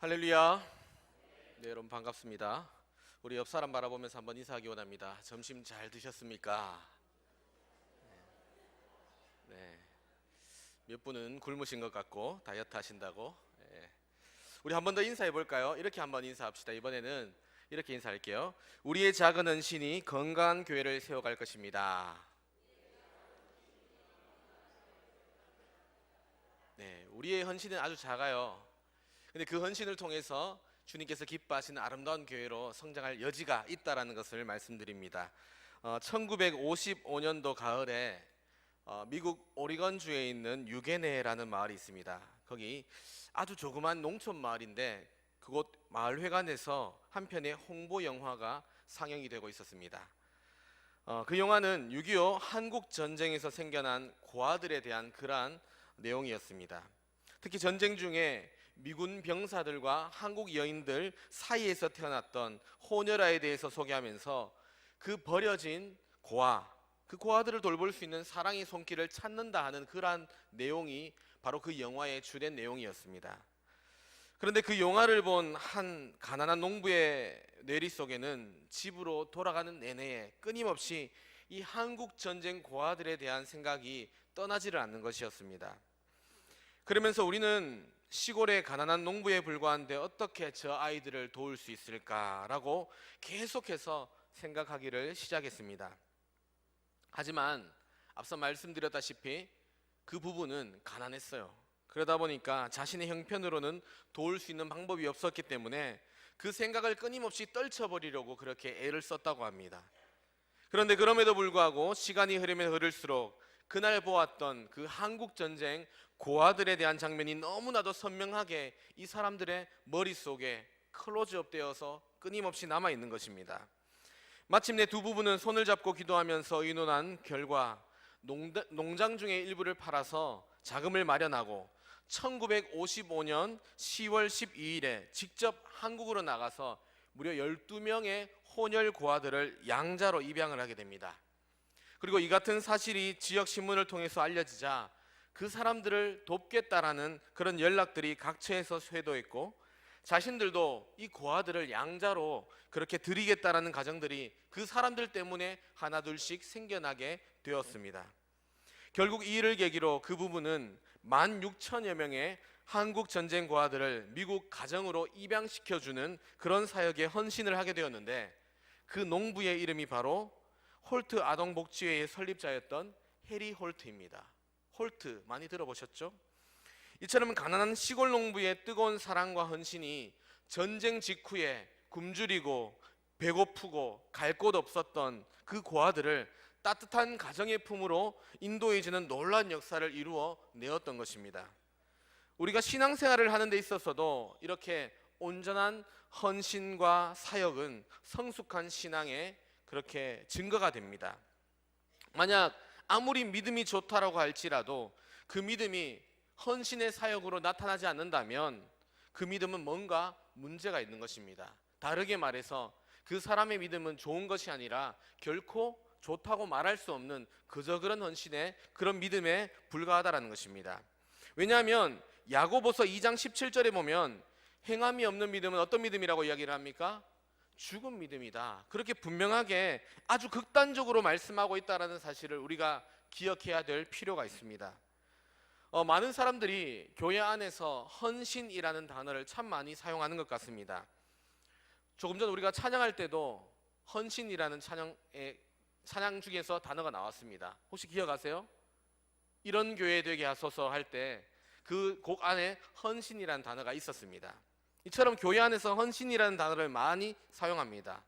할렐루야. 네, 여러분 반갑습니다. 우리 옆 사람 바라보면서 한번 인사하기 원합니다. 점심 잘 드셨습니까? 네. 몇 분은 굶으신 것 같고 다이어트 하신다고. 네. 우리 한 번 더 인사해 볼까요? 이렇게 한번 인사합시다. 이번에는 이렇게 인사할게요. 우리의 작은 헌신이 건강한 교회를 세워갈 것입니다. 네, 우리의 헌신은 아주 작아요. 근데 그 헌신을 통해서 주님께서 기뻐하시는 아름다운 교회로 성장할 여지가 있다라는 것을 말씀드립니다. 1955년도 가을에 미국 오리건주에 있는 유게네라는 마을이 있습니다. 거기 아주 조그만 농촌 마을인데 그곳 마을회관에서 한 편의 홍보 영화가 상영이 되고 있었습니다. 그 영화는 6.25 한국 전쟁에서 생겨난 고아들에 대한 그러한 내용이었습니다. 특히 전쟁 중에 미군 병사들과 한국 여인들 사이에서 태어났던 호녀라에 대해서 소개하면서 그 버려진 고아, 그 고아들을 돌볼 수 있는 사랑의 손길을 찾는다 하는 그러한 내용이 바로 그 영화의 주된 내용이었습니다. 그런데 그 영화를 본 한 가난한 농부의 뇌리 속에는 집으로 돌아가는 내내에 끊임없이 이 한국 전쟁 고아들에 대한 생각이 떠나지를 않는 것이었습니다. 그러면서 우리는 시골의 가난한 농부에 불과한데 어떻게 저 아이들을 도울 수 있을까라고 계속해서 생각하기를 시작했습니다. 하지만 앞서 말씀드렸다시피 그 부부는 가난했어요. 그러다 보니까 자신의 형편으로는 도울 수 있는 방법이 없었기 때문에 그 생각을 끊임없이 떨쳐버리려고 그렇게 애를 썼다고 합니다. 그런데 그럼에도 불구하고 시간이 흐르면 흐를수록 그날 보았던 그 한국 전쟁 고아들에 대한 장면이 너무나도 선명하게 이 사람들의 머릿속에 클로즈업 되어서 끊임없이 남아있는 것입니다. 마침내 두 부부는 손을 잡고 기도하면서 의논한 결과 농장 중의 일부를 팔아서 자금을 마련하고 1955년 10월 12일에 직접 한국으로 나가서 무려 12명의 혼혈 고아들을 양자로 입양을 하게 됩니다. 그리고 이 같은 사실이 지역 신문을 통해서 알려지자 그 사람들을 돕겠다라는 그런 연락들이 각처에서 쇄도했고 자신들도 이 고아들을 양자로 그렇게 드리겠다라는 가정들이 그 사람들 때문에 하나둘씩 생겨나게 되었습니다. 결국 이 일을 계기로 그 부부는 16,000여 명의 한국 전쟁 고아들을 미국 가정으로 입양시켜주는 그런 사역에 헌신을 하게 되었는데 그 농부의 이름이 바로 홀트 아동복지회의 설립자였던 해리 홀트입니다. 홀트 많이 들어보셨죠? 이처럼 가난한 시골 농부의 뜨거운 사랑과 헌신이 전쟁 직후에 굶주리고 배고프고 갈 곳 없었던 그 고아들을 따뜻한 가정의 품으로 인도해주는 놀라운 역사를 이루어 내었던 것입니다. 우리가 신앙생활을 하는 데 있어서도 이렇게 온전한 헌신과 사역은 성숙한 신앙의 그렇게 증거가 됩니다. 만약 아무리 믿음이 좋다라고 할지라도 그 믿음이 헌신의 사역으로 나타나지 않는다면 그 믿음은 뭔가 문제가 있는 것입니다. 다르게 말해서 그 사람의 믿음은 좋은 것이 아니라 결코 좋다고 말할 수 없는 그저 그런 헌신의 그런 믿음에 불과하다는 것입니다. 왜냐하면 야고보서 2장 17절에 보면 행함이 없는 믿음은 어떤 믿음이라고 이야기를 합니까? 죽은 믿음이다. 그렇게 분명하게 아주 극단적으로 말씀하고 있다는 사실을 우리가 기억해야 될 필요가 있습니다. 많은 사람들이 교회 안에서 헌신이라는 단어를 참 많이 사용하는 것 같습니다. 조금 전 우리가 찬양할 때도 헌신이라는 찬양 중에서 단어가 나왔습니다. 혹시 기억하세요? 이런 교회 되게 하소서 할 때 그 곡 안에 헌신이라는 단어가 있었습니다. 이처럼 교회 안에서 헌신이라는 단어를 많이 사용합니다.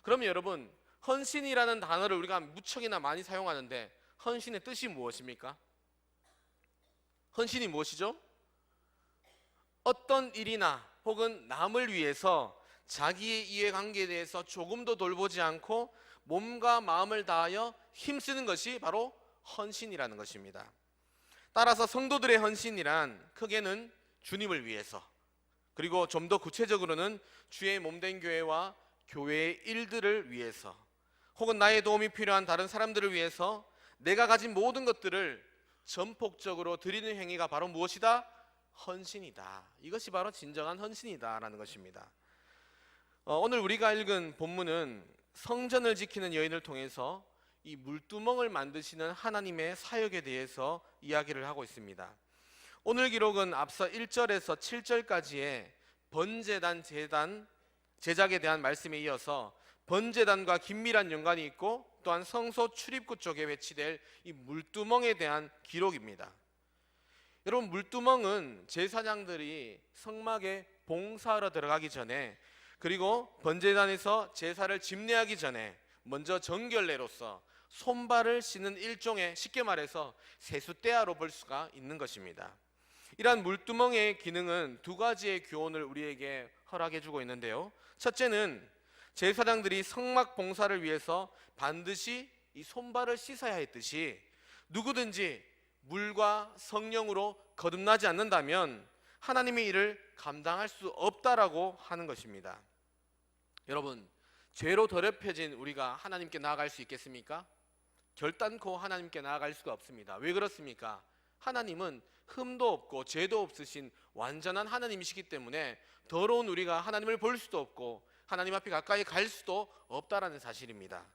그러면 여러분, 헌신이라는 단어를 우리가 무척이나 많이 사용하는데 헌신의 뜻이 무엇입니까? 헌신이 무엇이죠? 어떤 일이나 혹은 남을 위해서 자기의 이해관계에 대해서 조금도 돌보지 않고 몸과 마음을 다하여 힘쓰는 것이 바로 헌신이라는 것입니다. 따라서 성도들의 헌신이란 크게는 주님을 위해서, 그리고 좀 더 구체적으로는 주의 몸된 교회와 교회의 일들을 위해서, 혹은 나의 도움이 필요한 다른 사람들을 위해서 내가 가진 모든 것들을 전폭적으로 드리는 행위가 바로 무엇이다? 헌신이다. 이것이 바로 진정한 헌신이다라는 것입니다. 오늘 우리가 읽은 본문은 성전을 지키는 여인을 통해서 이 물두멍을 만드시는 하나님의 사역에 대해서 이야기를 하고 있습니다. 오늘 기록은 앞서 1절에서 7절까지의 번제단 제작에 대한 말씀에 이어서 번제단과 긴밀한 연관이 있고 또한 성소 출입구 쪽에 배치될 이 물두멍에 대한 기록입니다. 여러분, 물두멍은 제사장들이 성막에 봉사하러 들어가기 전에, 그리고 번제단에서 제사를 집례하기 전에 먼저 정결례로서 손발을 씻는 일종의, 쉽게 말해서 세숫대야로 볼 수가 있는 것입니다. 이러한 물두멍의 기능은 두 가지의 교훈을 우리에게 허락해 주고 있는데요. 첫째는 제사장들이 성막 봉사를 위해서 반드시 이 손발을 씻어야 했듯이 누구든지 물과 성령으로 거듭나지 않는다면 하나님의 일을 감당할 수 없다라고 하는 것입니다. 여러분, 죄로 더럽혀진 우리가 하나님께 나아갈 수 있겠습니까? 결단코 하나님께 나아갈 수가 없습니다. 왜 그렇습니까? 하나님은 흠도 없고 죄도 없으신 완전한 하나님이시기 때문에 더러운 우리가 하나님을 볼 수도 없고 하나님 앞에 가까이 갈 수도 없다라는 사실입니다.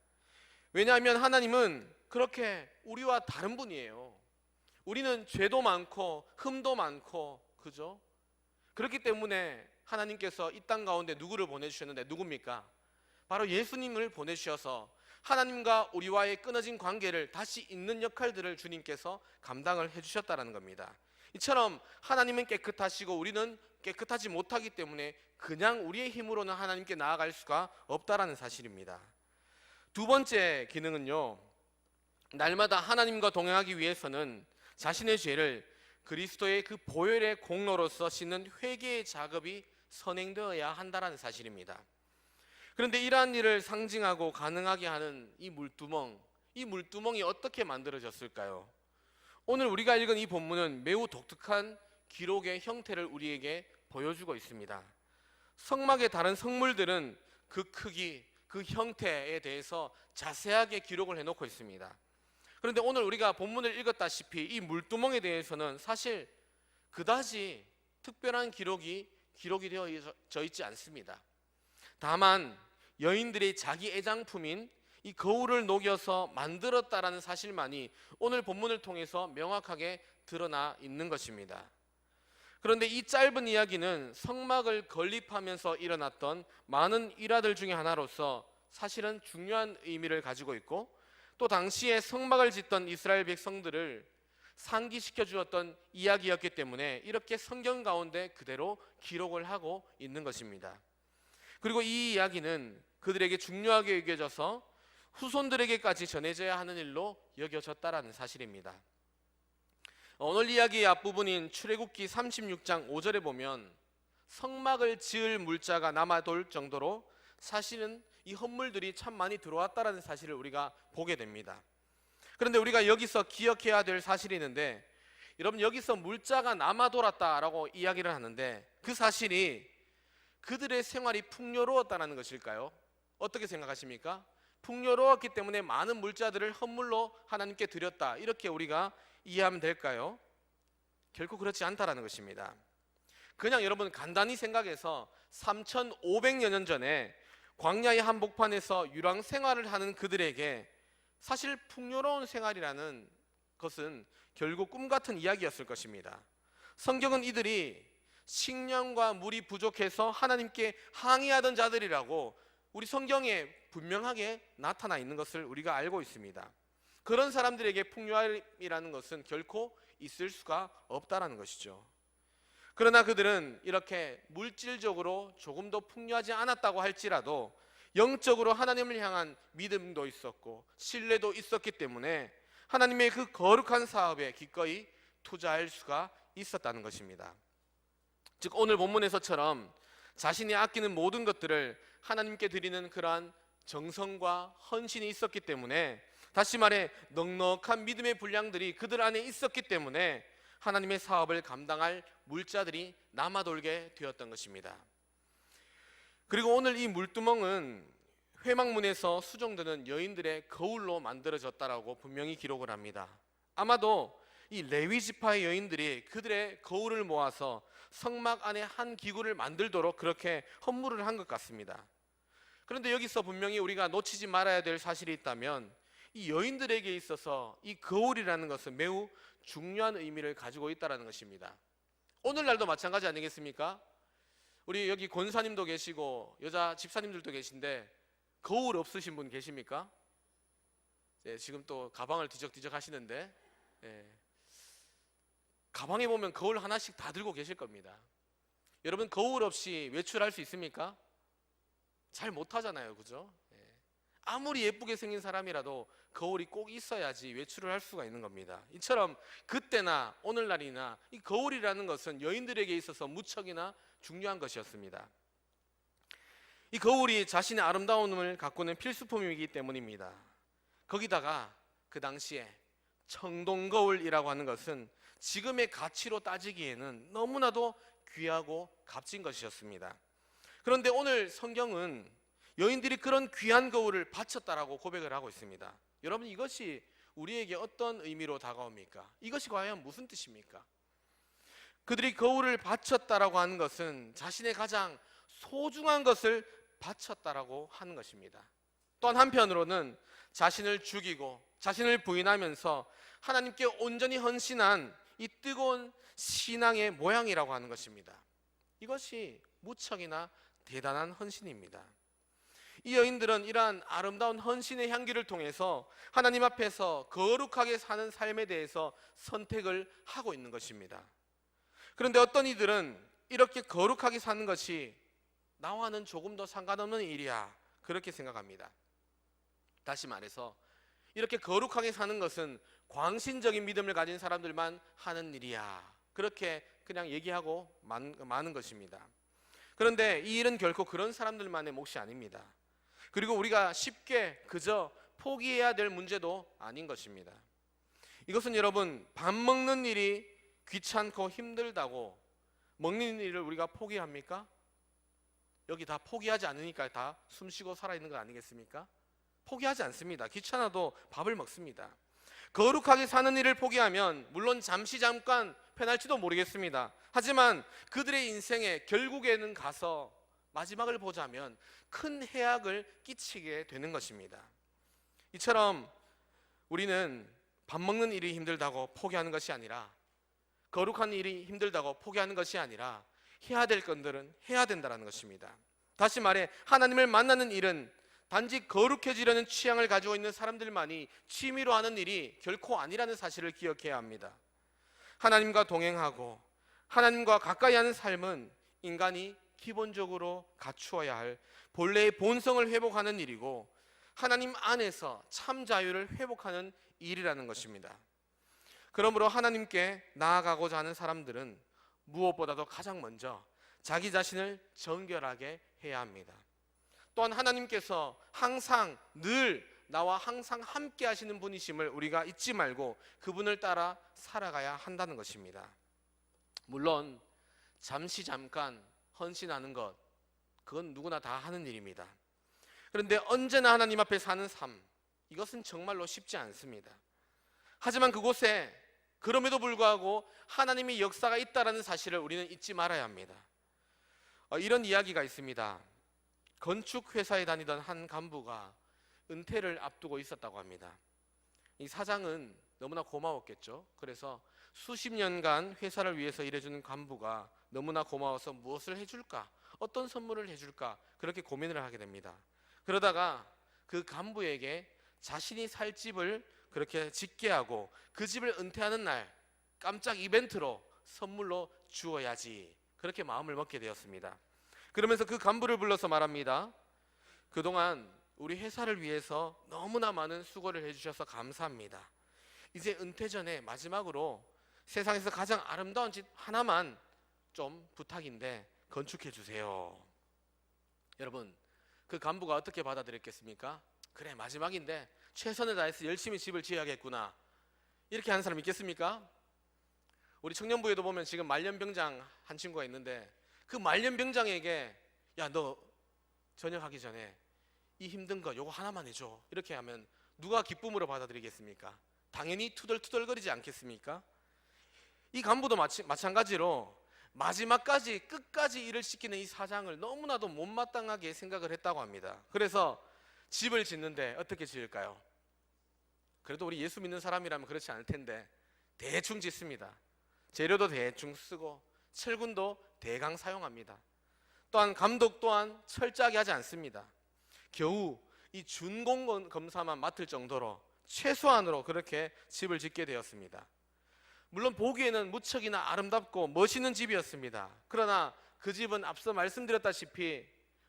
왜냐하면 하나님은 그렇게 우리와 다른 분이에요. 우리는 죄도 많고 흠도 많고, 그죠? 그렇기 때문에 하나님께서 이 땅 가운데 누구를 보내주셨는데, 누굽니까? 바로 예수님을 보내주셔서 하나님과 우리와의 끊어진 관계를 다시 잇는 역할들을 주님께서 감당을 해주셨다는 겁니다. 이처럼 하나님은 깨끗하시고 우리는 깨끗하지 못하기 때문에 그냥 우리의 힘으로는 하나님께 나아갈 수가 없다라는 사실입니다. 두 번째 기능은요, 날마다 하나님과 동행하기 위해서는 자신의 죄를 그리스도의 그 보혈의 공로로서 씻는 회개의 작업이 선행되어야 한다는 사실입니다. 그런데 이러한 일을 상징하고 가능하게 하는 이 물두멍이 어떻게 만들어졌을까요? 오늘 우리가 읽은 이 본문은 매우 독특한 기록의 형태를 우리에게 보여주고 있습니다. 성막의 다른 성물들은 그 크기, 그 형태에 대해서 자세하게 기록을 해놓고 있습니다. 그런데 오늘 우리가 본문을 읽었다시피 이 물두멍에 대해서는 사실 그다지 특별한 기록이 되어져 있지 않습니다. 다만 여인들의 자기 애장품인 이 거울을 녹여서 만들었다라는 사실만이 오늘 본문을 통해서 명확하게 드러나 있는 것입니다. 그런데 이 짧은 이야기는 성막을 건립하면서 일어났던 많은 일화들 중에 하나로서 사실은 중요한 의미를 가지고 있고, 또 당시에 성막을 짓던 이스라엘 백성들을 상기시켜 주었던 이야기였기 때문에 이렇게 성경 가운데 그대로 기록을 하고 있는 것입니다. 그리고 이 이야기는 그들에게 중요하게 여겨져서 후손들에게까지 전해져야 하는 일로 여겨졌다라는 사실입니다. 오늘 이야기의 앞부분인 출애굽기 36장 5절에 보면 성막을 지을 물자가 남아돌 정도로 사실은 이 헌물들이 참 많이 들어왔다라는 사실을 우리가 보게 됩니다. 그런데 우리가 여기서 기억해야 될 사실이 있는데, 여러분, 여기서 물자가 남아돌았다라고 이야기를 하는데 그 사실이 그들의 생활이 풍요로웠다는 것일까요? 어떻게 생각하십니까? 풍요로웠기 때문에 많은 물자들을 헌물로 하나님께 드렸다, 이렇게 우리가 이해하면 될까요? 결코 그렇지 않다라는 것입니다. 그냥 여러분 간단히 생각해서 3,500여 년 전에 광야의 한복판에서 유랑 생활을 하는 그들에게 사실 풍요로운 생활이라는 것은 결국 꿈 같은 이야기였을 것입니다. 성경은 이들이 식량과 물이 부족해서 하나님께 항의하던 자들이라고 우리 성경에 분명하게 나타나 있는 것을 우리가 알고 있습니다. 그런 사람들에게 풍요함이라는 것은 결코 있을 수가 없다라는 것이죠. 그러나 그들은 이렇게 물질적으로 조금 더 풍요하지 않았다고 할지라도 영적으로 하나님을 향한 믿음도 있었고 신뢰도 있었기 때문에 하나님의 그 거룩한 사업에 기꺼이 투자할 수가 있었다는 것입니다. 즉 오늘 본문에서처럼 자신이 아끼는 모든 것들을 하나님께 드리는 그러한 정성과 헌신이 있었기 때문에, 다시 말해 넉넉한 믿음의 분량들이 그들 안에 있었기 때문에 하나님의 사업을 감당할 물자들이 남아돌게 되었던 것입니다. 그리고 오늘 이 물두멍은 회막문에서 수종드는 여인들의 거울로 만들어졌다라고 분명히 기록을 합니다. 아마도 이 레위 지파의 여인들이 그들의 거울을 모아서 성막 안에 한 기구를 만들도록 그렇게 헌물을 한 것 같습니다. 그런데 여기서 분명히 우리가 놓치지 말아야 될 사실이 있다면, 이 여인들에게 있어서 이 거울이라는 것은 매우 중요한 의미를 가지고 있다는 것입니다. 오늘날도 마찬가지 아니겠습니까? 우리 여기 권사님도 계시고 여자 집사님들도 계신데 거울 없으신 분 계십니까? 네, 지금 또 가방을 뒤적뒤적 하시는데, 가방에 보면 거울 하나씩 다 들고 계실 겁니다. 여러분, 거울 없이 외출할 수 있습니까? 잘 못하잖아요, 그죠? 아무리 예쁘게 생긴 사람이라도 거울이 꼭 있어야지 외출을 할 수가 있는 겁니다. 이처럼 그때나 오늘날이나 이 거울이라는 것은 여인들에게 있어서 무척이나 중요한 것이었습니다. 이 거울이 자신의 아름다움을 가꾸는 필수품이기 때문입니다. 거기다가 그 당시에 청동거울이라고 하는 것은 지금의 가치로 따지기에는 너무나도 귀하고 값진 것이었습니다. 그런데 오늘 성경은 여인들이 그런 귀한 거울을 바쳤다라고 고백을 하고 있습니다. 여러분, 이것이 우리에게 어떤 의미로 다가옵니까? 이것이 과연 무슨 뜻입니까? 그들이 거울을 바쳤다라고 하는 것은 자신의 가장 소중한 것을 바쳤다라고 하는 것입니다. 또한 한편으로는 자신을 죽이고 자신을 부인하면서 하나님께 온전히 헌신한 이 뜨거운 신앙의 모양이라고 하는 것입니다. 이것이 무척이나 대단한 헌신입니다. 이 여인들은 이러한 아름다운 헌신의 향기를 통해서 하나님 앞에서 거룩하게 사는 삶에 대해서 선택을 하고 있는 것입니다. 그런데 어떤 이들은 이렇게 거룩하게 사는 것이 나와는 조금 더 상관없는 일이야, 그렇게 생각합니다. 다시 말해서 이렇게 거룩하게 사는 것은 광신적인 믿음을 가진 사람들만 하는 일이야, 그렇게 그냥 얘기하고 마는 것입니다. 그런데 이 일은 결코 그런 사람들만의 몫이 아닙니다. 그리고 우리가 쉽게 그저 포기해야 될 문제도 아닌 것입니다. 이것은 여러분, 밥 먹는 일이 귀찮고 힘들다고 먹는 일을 우리가 포기합니까? 여기 다 포기하지 않으니까 다 숨쉬고 살아있는 거 아니겠습니까? 포기하지 않습니다. 귀찮아도 밥을 먹습니다. 거룩하게 사는 일을 포기하면 물론 잠깐 편할지도 모르겠습니다. 하지만 그들의 인생에 결국에는 가서 마지막을 보자면 큰 해악을 끼치게 되는 것입니다. 이처럼 우리는 밥 먹는 일이 힘들다고 포기하는 것이 아니라, 거룩한 일이 힘들다고 포기하는 것이 아니라 해야 될 것들은 해야 된다는 것입니다. 다시 말해, 하나님을 만나는 일은 단지 거룩해지려는 취향을 가지고 있는 사람들만이 취미로 하는 일이 결코 아니라는 사실을 기억해야 합니다. 하나님과 동행하고 하나님과 가까이 하는 삶은 인간이 기본적으로 갖추어야 할 본래의 본성을 회복하는 일이고, 하나님 안에서 참 자유를 회복하는 일이라는 것입니다. 그러므로 하나님께 나아가고자 하는 사람들은 무엇보다도 가장 먼저 자기 자신을 정결하게 해야 합니다. 또한 하나님께서 항상 늘 나와 항상 함께 하시는 분이심을 우리가 잊지 말고 그분을 따라 살아가야 한다는 것입니다. 물론 잠깐 헌신하는 것, 그건 누구나 다 하는 일입니다. 그런데 언제나 하나님 앞에 사는 삶, 이것은 정말로 쉽지 않습니다. 하지만 그곳에 그럼에도 불구하고 하나님의 역사가 있다는 사실을 우리는 잊지 말아야 합니다. 이런 이야기가 있습니다. 건축회사에 다니던 한 간부가 은퇴를 앞두고 있었다고 합니다. 이 사장은 너무나 고마웠겠죠. 그래서 수십 년간 회사를 위해서 일해주는 간부가 너무나 고마워서 무엇을 해줄까, 어떤 선물을 해줄까, 그렇게 고민을 하게 됩니다. 그러다가 그 간부에게 자신이 살 집을 그렇게 짓게 하고 그 집을 은퇴하는 날 깜짝 이벤트로 선물로 주어야지, 그렇게 마음을 먹게 되었습니다. 그러면서 그 간부를 불러서 말합니다. 그동안 우리 회사를 위해서 너무나 많은 수고를 해주셔서 감사합니다. 이제 은퇴 전에 마지막으로 세상에서 가장 아름다운 집 하나만 좀 부탁인데 건축해 주세요. 여러분, 그 간부가 어떻게 받아들였겠습니까? 그래, 마지막인데 최선을 다해서 열심히 집을 지어야겠구나, 이렇게 하는 사람 있겠습니까? 우리 청년부에도 보면 지금 말년병장 한 친구가 있는데, 그 말년병장에게 야, 너 전역하기 전에 이 힘든 거 요거 하나만 해줘, 이렇게 하면 누가 기쁨으로 받아들이겠습니까? 당연히 투덜투덜거리지 않겠습니까? 이 간부도 마찬가지로 마지막까지 끝까지 일을 시키는 이 사장을 너무나도 못마땅하게 생각을 했다고 합니다. 그래서 집을 짓는데 어떻게 지을까요? 그래도 우리 예수 믿는 사람이라면 그렇지 않을 텐데 대충 짓습니다. 재료도 대충 쓰고 철근도 대강 사용합니다. 또한 감독 또한 철저하게 하지 않습니다. 겨우 이 준공 검사만 맡을 정도로 최소한으로 그렇게 집을 짓게 되었습니다. 물론 보기에는 무척이나 아름답고 멋있는 집이었습니다. 그러나 그 집은 앞서 말씀드렸다시피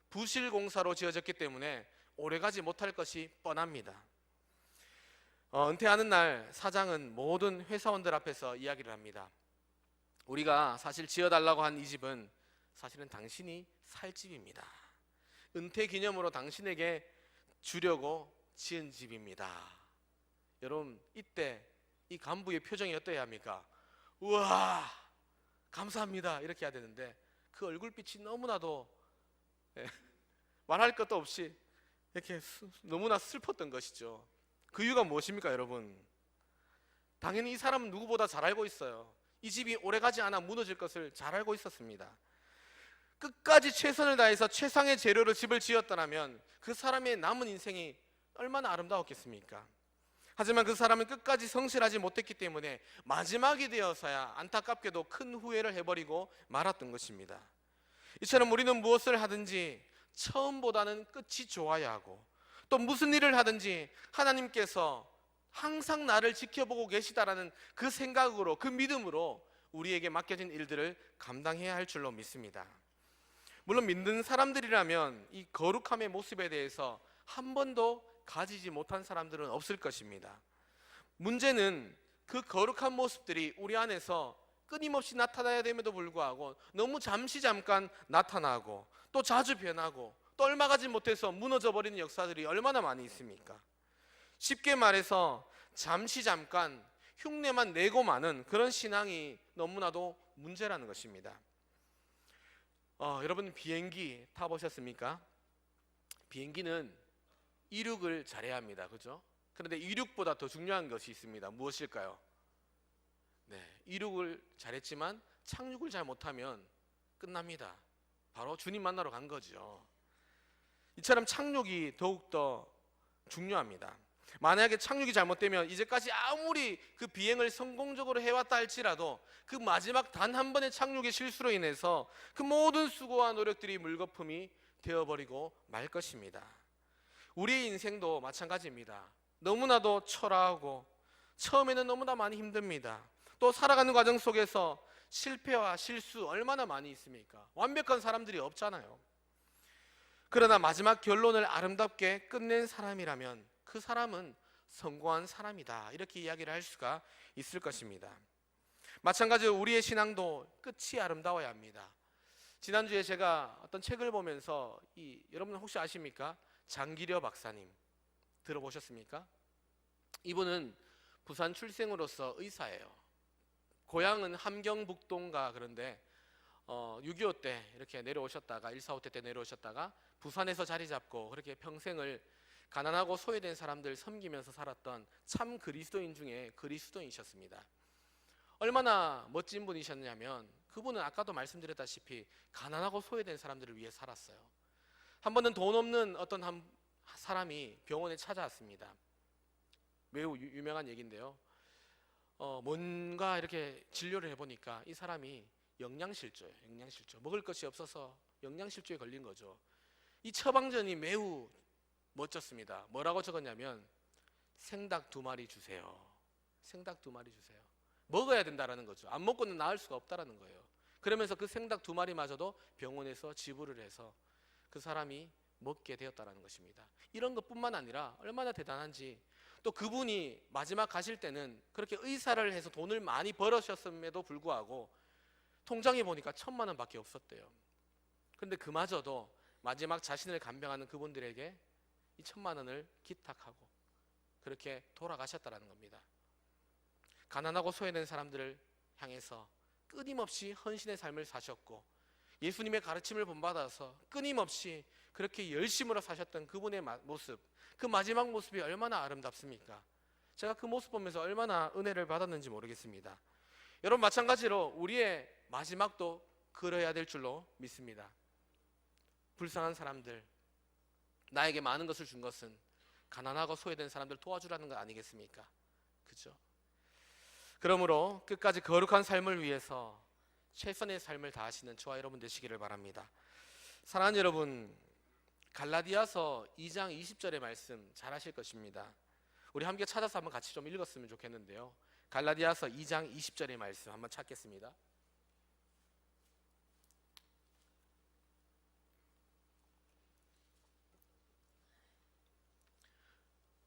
부실공사로 지어졌기 때문에 오래가지 못할 것이 뻔합니다. 은퇴하는 날 사장은 모든 회사원들 앞에서 이야기를 합니다. 우리가 사실 지어달라고 한 이 집은 사실은 당신이 살 집입니다. 은퇴 기념으로 당신에게 주려고 지은 집입니다. 여러분, 이때 이 간부의 표정이 어떠해야 합니까? 우와, 감사합니다 이렇게 해야 되는데 그 얼굴빛이 너무나도 말할 것도 없이 이렇게 너무나 슬펐던 것이죠. 그 이유가 무엇입니까, 여러분? 당연히 이 사람은 누구보다 잘 알고 있어요. 이 집이 오래가지 않아 무너질 것을 잘 알고 있었습니다. 끝까지 최선을 다해서 최상의 재료로 집을 지었더라면 그 사람의 남은 인생이 얼마나 아름다웠겠습니까? 하지만 그 사람은 끝까지 성실하지 못했기 때문에 마지막이 되어서야 안타깝게도 큰 후회를 해버리고 말았던 것입니다. 이처럼 우리는 무엇을 하든지 처음보다는 끝이 좋아야 하고, 또 무슨 일을 하든지 하나님께서 항상 나를 지켜보고 계시다라는 그 생각으로, 그 믿음으로 우리에게 맡겨진 일들을 감당해야 할 줄로 믿습니다. 물론 믿는 사람들이라면 이 거룩함의 모습에 대해서 한 번도 가지지 못한 사람들은 없을 것입니다. 문제는 그 거룩한 모습들이 우리 안에서 끊임없이 나타나야 됨에도 불구하고 너무 잠깐 나타나고 또 자주 변하고 또 얼마 가지 못해서 무너져 버리는 역사들이 얼마나 많이 있습니까? 쉽게 말해서 잠깐 흉내만 내고 마는 그런 신앙이 너무나도 문제라는 것입니다. 여러분, 비행기 타보셨습니까? 비행기는 이륙을 잘해야 합니다. 그죠? 그런데 이륙보다 더 중요한 것이 있습니다. 무엇일까요? 이륙을 잘했지만 착륙을 잘 못하면 끝납니다. 바로 주님 만나러 간 거죠. 이처럼 착륙이 더욱더 중요합니다. 만약에 착륙이 잘못되면 이제까지 아무리 그 비행을 성공적으로 해왔다 할지라도 그 마지막 단 한 번의 착륙의 실수로 인해서 그 모든 수고와 노력들이 물거품이 되어버리고 말 것입니다. 우리의 인생도 마찬가지입니다. 너무나도 초라하고 처음에는 너무나 많이 힘듭니다. 또 살아가는 과정 속에서 실패와 실수 얼마나 많이 있습니까? 완벽한 사람들이 없잖아요. 그러나 마지막 결론을 아름답게 끝낸 사람이라면 그 사람은 성공한 사람이다, 이렇게 이야기를 할 수가 있을 것입니다. 마찬가지로 우리의 신앙도 끝이 아름다워야 합니다. 지난주에 제가 어떤 책을 보면서 여러분 혹시 아십니까? 장기려 박사님 들어보셨습니까? 이분은 부산 출생으로서 의사예요. 고향은 함경북도인가 그런데 6.25 때 이렇게 내려오셨다가 1.4.5 때 내려오셨다가 부산에서 자리 잡고 그렇게 평생을 가난하고 소외된 사람들 섬기면서 살았던 참 그리스도인 중에 그리스도인이셨습니다. 얼마나 멋진 분이셨냐면 그분은 아까도 말씀드렸다시피 가난하고 소외된 사람들을 위해 살았어요. 한 번은 돈 없는 어떤 한 사람이 병원에 찾아왔습니다. 매우 유명한 얘기인데요. 뭔가 이렇게 진료를 해보니까 이 사람이 영양실조예요. 영양실조. 먹을 것이 없어서 영양실조에 걸린 거죠. 이 처방전이 매우 멋졌습니다. 뭐라고 적었냐면 생닭 2마리 주세요. 생닭 2마리 주세요. 먹어야 된다라는 거죠. 안 먹고는 나을 수가 없다라는 거예요. 그러면서 그 생닭 2마리마저도 병원에서 지불을 해서 그 사람이 먹게 되었다라는 것입니다. 이런 것뿐만 아니라 얼마나 대단한지, 또 그분이 마지막 가실 때는 그렇게 의사를 해서 돈을 많이 벌으셨음에도 불구하고 통장에 보니까 1,000만 원밖에 없었대요. 그런데 그마저도 마지막 자신을 간병하는 그분들에게 이 1,000만 원을 기탁하고 그렇게 돌아가셨다라는 겁니다. 가난하고 소외된 사람들을 향해서 끊임없이 헌신의 삶을 사셨고 예수님의 가르침을 본받아서 끊임없이 그렇게 열심으로 사셨던 그분의 모습, 그 마지막 모습이 얼마나 아름답습니까? 제가 그 모습 보면서 얼마나 은혜를 받았는지 모르겠습니다. 여러분, 마찬가지로 우리의 마지막도 그러해야 될 줄로 믿습니다. 불쌍한 사람들, 나에게 많은 것을 준 것은 가난하고 소외된 사람들 도와주라는 거 아니겠습니까? 그죠? 그러므로 끝까지 거룩한 삶을 위해서 최선의 삶을 다하시는 저와 여러분 되시기를 바랍니다. 사랑하는 여러분, 갈라디아서 2장 20절의 말씀 잘 하실 것입니다. 우리 함께 찾아서 한번 같이 좀 읽었으면 좋겠는데요. 갈라디아서 2장 20절의 말씀 한번 찾겠습니다.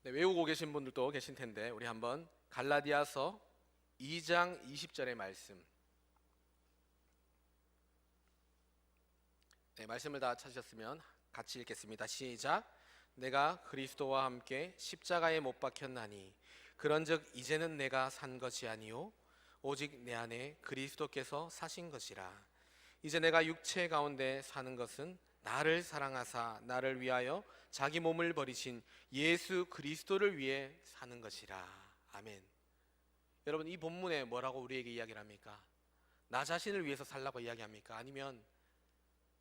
네, 외우고 계신 분들도 계신 텐데 우리 한번 갈라디아서 2장 20절의 말씀, 네, 말씀을 다 찾으셨으면 같이 읽겠습니다. 시작. 내가 그리스도와 함께 십자가에 못 박혔나니 그런즉 이제는 내가 산 것이 아니요 오직 내 안에 그리스도께서 사신 것이라. 이제 내가 육체 가운데 사는 것은 나를 사랑하사 나를 위하여 자기 몸을 버리신 예수 그리스도를 위해 사는 것이라. 아멘. 여러분, 이 본문에 뭐라고 우리에게 이야기를 합니까? 나 자신을 위해서 살라고 이야기합니까? 아니면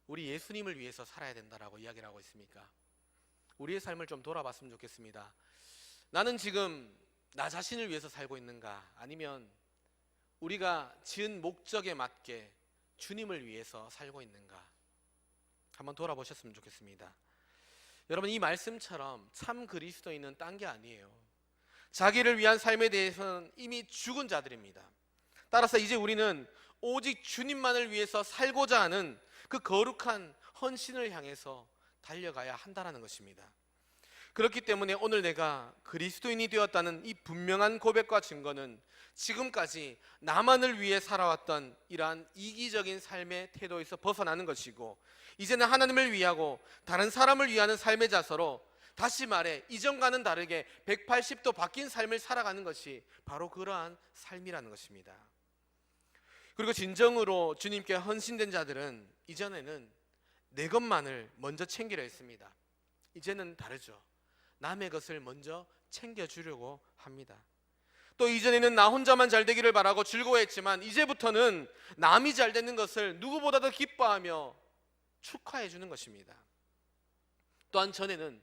우리 예수님을 위해서 살아야 된다라고 이야기를 하고 있습니까? 우리의 삶을 좀 돌아봤으면 좋겠습니다. 나는 지금 나 자신을 위해서 살고 있는가? 아니면 우리가 지은 목적에 맞게 주님을 위해서 살고 있는가? 한번 돌아보셨으면 좋겠습니다. 여러분, 이 말씀처럼 참 그리스도인은 딴 게 아니에요. 자기를 위한 삶에 대해서는 이미 죽은 자들입니다. 따라서 이제 우리는 오직 주님만을 위해서 살고자 하는 그 거룩한 헌신을 향해서 달려가야 한다는 것입니다. 그렇기 때문에 오늘 내가 그리스도인이 되었다는 이 분명한 고백과 증거는 지금까지 나만을 위해 살아왔던 이러한 이기적인 삶의 태도에서 벗어나는 것이고, 이제는 하나님을 위하고 다른 사람을 위하는 삶의 자세로, 다시 말해 이전과는 다르게 180도 바뀐 삶을 살아가는 것이 바로 그러한 삶이라는 것입니다. 그리고 진정으로 주님께 헌신된 자들은 이전에는 내 것만을 먼저 챙기려 했습니다. 이제는 다르죠. 남의 것을 먼저 챙겨주려고 합니다. 또 이전에는 나 혼자만 잘 되기를 바라고 즐거워했지만 이제부터는 남이 잘 되는 것을 누구보다도 기뻐하며 축하해 주는 것입니다. 또한 전에는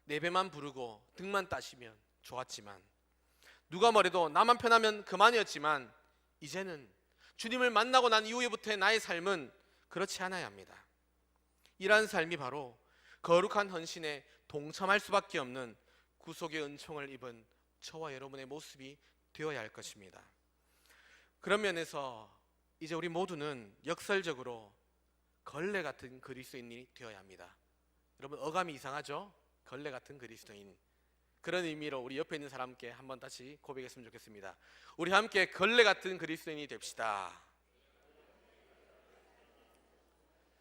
내 배만 부르고 등만 따시면 좋았지만, 누가 뭐래도 나만 편하면 그만이었지만, 이제는 주님을 만나고 난 이후부터의 나의 삶은 그렇지 않아야 합니다. 이러한 삶이 바로 거룩한 헌신에 동참할 수밖에 없는 구속의 은총을 입은 저와 여러분의 모습이 되어야 할 것입니다. 그런 면에서 이제 우리 모두는 역설적으로 걸레 같은 그리스도인이 되어야 합니다. 여러분, 어감이 이상하죠? 걸레 같은 그리스도인. 그런 의미로 우리 옆에 있는 사람께 한번 다시 고백했으면 좋겠습니다. 우리 함께 걸레 같은 그리스도인이 됩시다.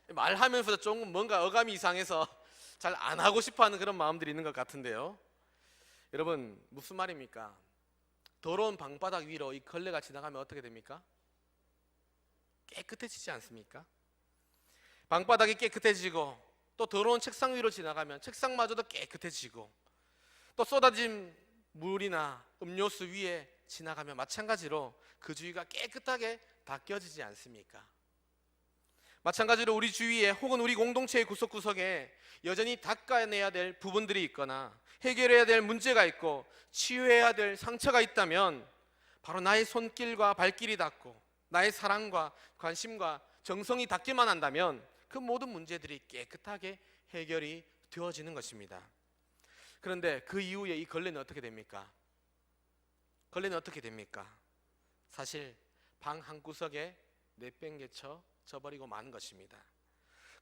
말하면서 조금 뭔가 어감이 이상해서 잘 안 하고 싶어하는 그런 마음들이 있는 것 같은데요. 여러분, 무슨 말입니까? 더러운 방바닥 위로 이 걸레가 지나가면 어떻게 됩니까? 깨끗해지지 않습니까? 방바닥이 깨끗해지고, 또 더러운 책상 위로 지나가면 책상마저도 깨끗해지고, 또 쏟아진 물이나 음료수 위에 지나가면 마찬가지로 그 주위가 깨끗하게 닦여지지 않습니까? 마찬가지로 우리 주위에 혹은 우리 공동체의 구석구석에 여전히 닦아내야 될 부분들이 있거나 해결해야 될 문제가 있고 치유해야 될 상처가 있다면, 바로 나의 손길과 발길이 닿고 나의 사랑과 관심과 정성이 닿기만 한다면 그 모든 문제들이 깨끗하게 해결이 되어지는 것입니다. 그런데 그 이후에 이 걸레는 어떻게 됩니까? 걸레는 어떻게 됩니까? 사실 방 한구석에 내팽개쳐 져버리고 마는 것입니다.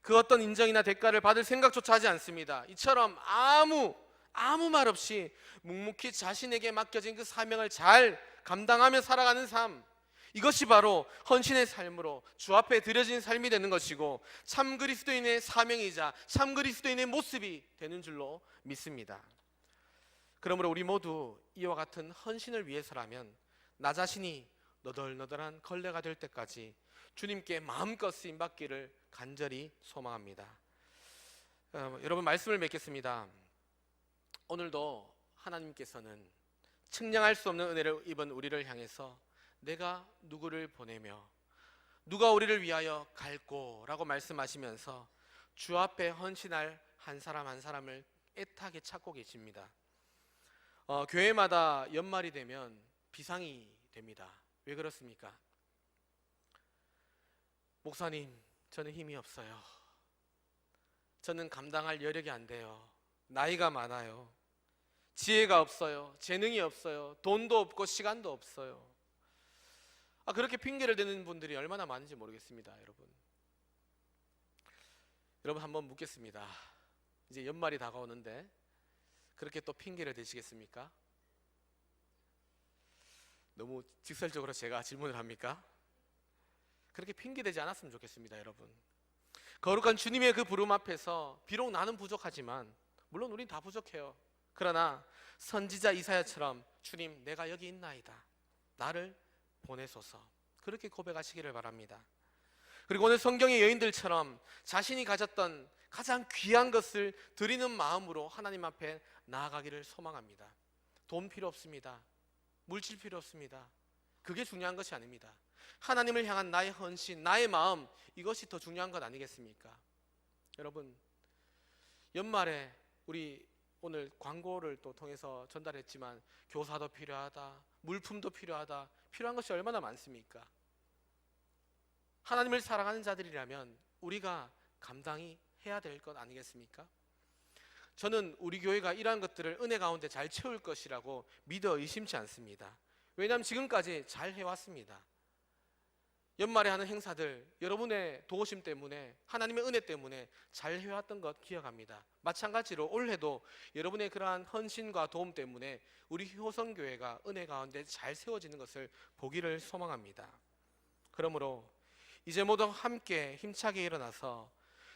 그 어떤 인정이나 대가를 받을 생각조차 하지 않습니다. 이처럼 아무 말 없이 묵묵히 자신에게 맡겨진 그 사명을 잘 감당하며 살아가는 삶, 이것이 바로 헌신의 삶으로 주 앞에 드려진 삶이 되는 것이고, 참 그리스도인의 사명이자 참 그리스도인의 모습이 되는 줄로 믿습니다. 그러므로 우리 모두 이와 같은 헌신을 위해서라면 나 자신이 너덜너덜한 걸레가 될 때까지 주님께 마음껏 쓰임받기를 간절히 소망합니다. 여러분, 말씀을 맺겠습니다. 오늘도 하나님께서는 측량할 수 없는 은혜를 입은 우리를 향해서 내가 누구를 보내며 누가 우리를 위하여 갈꼬 라고 말씀하시면서 주 앞에 헌신할 한 사람 한 사람을 애타게 찾고 계십니다. 교회마다 연말이 되면 비상이 됩니다. 왜 그렇습니까? 목사님, 저는 힘이 없어요. 저는 감당할 여력이 안 돼요. 나이가 많아요. 지혜가 없어요. 재능이 없어요. 돈도 없고 시간도 없어요. 그렇게 핑계를 대는 분들이 얼마나 많은지 모르겠습니다. 여러분 한번 묻겠습니다. 이제 연말이 다가오는데 그렇게 또 핑계를 대시겠습니까? 너무 직설적으로 제가 질문을 합니까? 그렇게 핑계대지 않았으면 좋겠습니다. 여러분, 거룩한 주님의 그 부름 앞에서 비록 나는 부족하지만, 물론 우린 다 부족해요. 그러나 선지자 이사야처럼 주님, 내가 여기 있나이다, 나를 보내소서, 그렇게 고백하시기를 바랍니다. 그리고 오늘 성경의 여인들처럼 자신이 가졌던 가장 귀한 것을 드리는 마음으로 하나님 앞에 나아가기를 소망합니다. 돈 필요 없습니다. 물질 필요 없습니다. 그게 중요한 것이 아닙니다. 하나님을 향한 나의 헌신, 나의 마음, 이것이 더 중요한 것 아니겠습니까? 여러분, 연말에 우리 오늘 광고를 또 통해서 전달했지만 교사도 필요하다, 물품도 필요하다, 필요한 것이 얼마나 많습니까? 하나님을 사랑하는 자들이라면 우리가 감당이 해야 될 것 아니겠습니까? 저는 우리 교회가 이러한 것들을 은혜 가운데 잘 채울 것이라고 믿어 의심치 않습니다. 왜냐하면 지금까지 잘 해왔습니다. 연말에 하는 행사들, 여러분의 도우심 때문에, 하나님의 은혜 때문에 잘 해왔던 것 기억합니다. 마찬가지로 올해도 여러분의 그러한 헌신과 도움 때문에 우리 효성교회가 은혜 가운데 잘 세워지는 것을 보기를 소망합니다. 그러므로 이제 모두 함께 힘차게 일어나서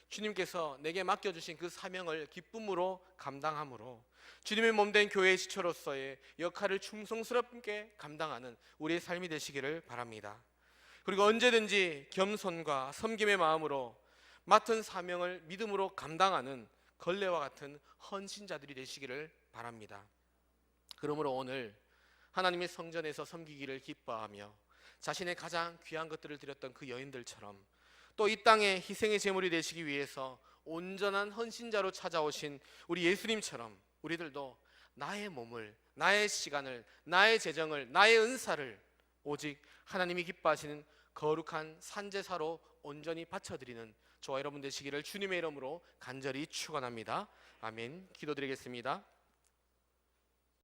주님께서 내게 맡겨주신 그 사명을 기쁨으로 감당함으로 주님의 몸된 교회의 지초로서의 역할을 충성스럽게 감당하는 우리의 삶이 되시기를 바랍니다. 그리고 언제든지 겸손과 섬김의 마음으로 맡은 사명을 믿음으로 감당하는 걸레와 같은 헌신자들이 되시기를 바랍니다. 그러므로 오늘 하나님의 성전에서 섬기기를 기뻐하며 자신의 가장 귀한 것들을 드렸던 그 여인들처럼 또 이 땅에 희생의 제물이 되시기 위해서 온전한 헌신자로 찾아오신 우리 예수님처럼 우리들도 나의 몸을, 나의 시간을, 나의 재정을, 나의 은사를 오직 하나님이 기뻐하시는 거룩한 산제사로 온전히 바쳐드리는 저와 여러분 되시기를 주님의 이름으로 간절히 축원합니다. 아멘. 기도드리겠습니다.